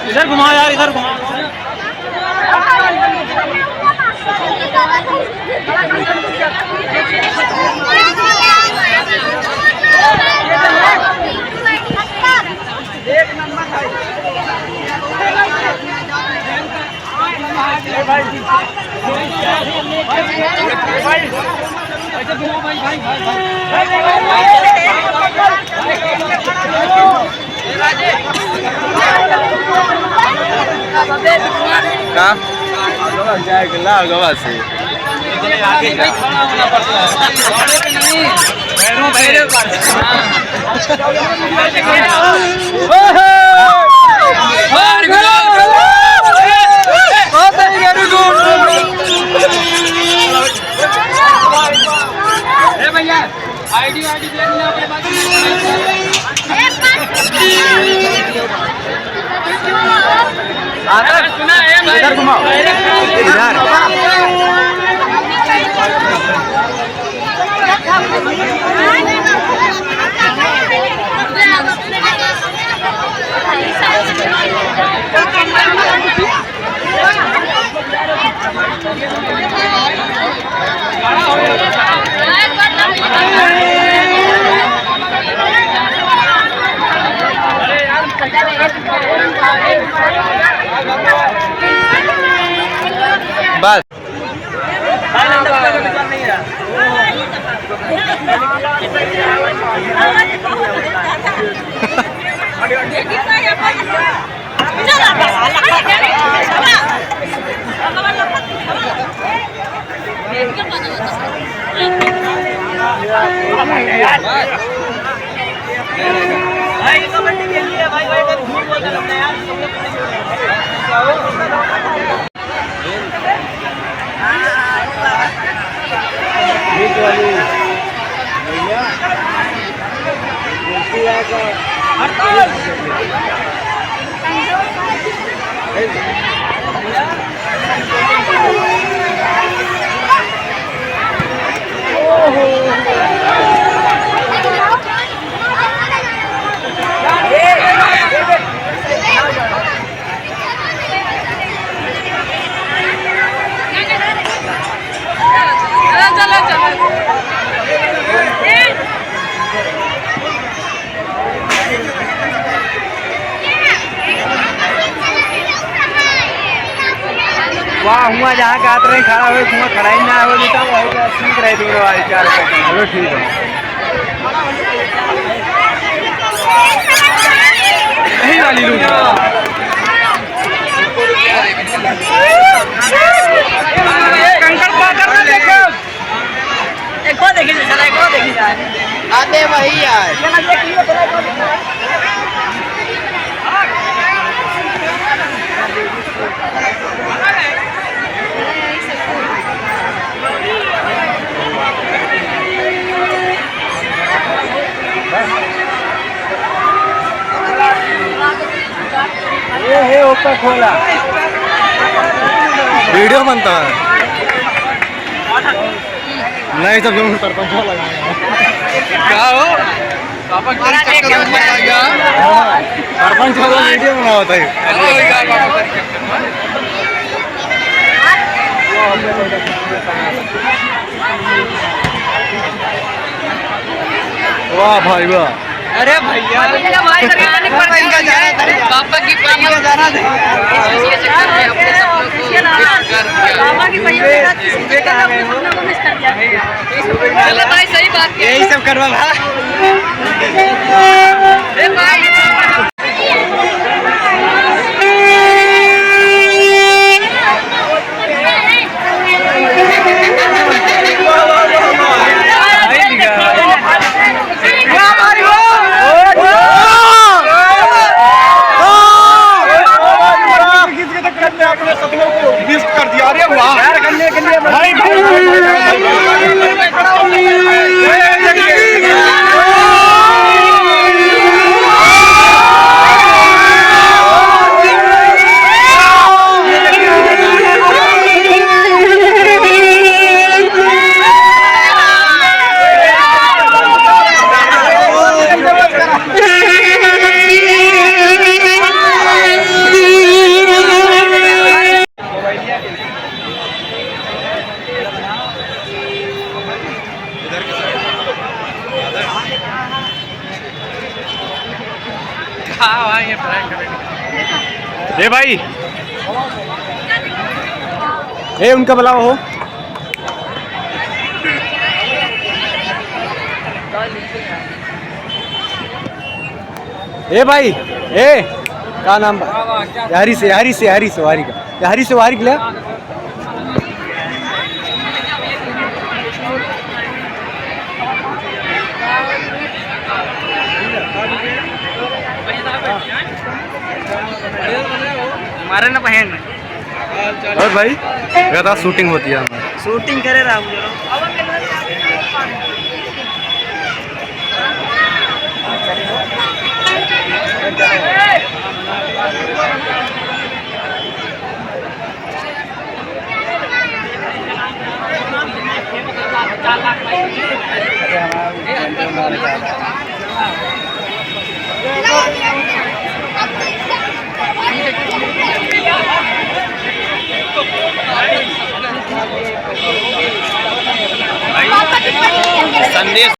इधर घुमाओ यार, इधर घुमाओ। एक नंबर आईडी देख लेना अपने पास। सुना है इधर घुमाओ, इधर बस भाई कबड्डी के लिए भाई झूठ बोलते लगता है यार। वाह हुआ जहाँ का आते रहे खड़ा हुए हुआ खड़ा ही ना हो देता वो ठीक रहे दोनों वाले 4 सेकंड। चलो ठीक है, यही वाली लूँगा। कंकड़ पाकर ना देखो, एक को देखी चला, एक को देखी जाए आते वही यार। ये है ऊपर खोला वीडियो बनता है नहीं सब जरूर सरपंच लगाएगा क्या हो सरपंच वाला वीडियो बना होता है। वाह भाई वाह, अरे भैया पापा की जाना था भाई, सही बात यही सब करवा भाई। कर दिया अरे वाह करने के लिए भाई हाँ ये प्रैंक करेंगे। ए भाई, ए उनका बुलाओ हो। ए भाई, ए क्या नाम? हरी से वारी का, हरी से वारी के हमारे ना बहन और भाई कहता शूटिंग होती है हमारी। शूटिंग करे रहा हूँ संदेश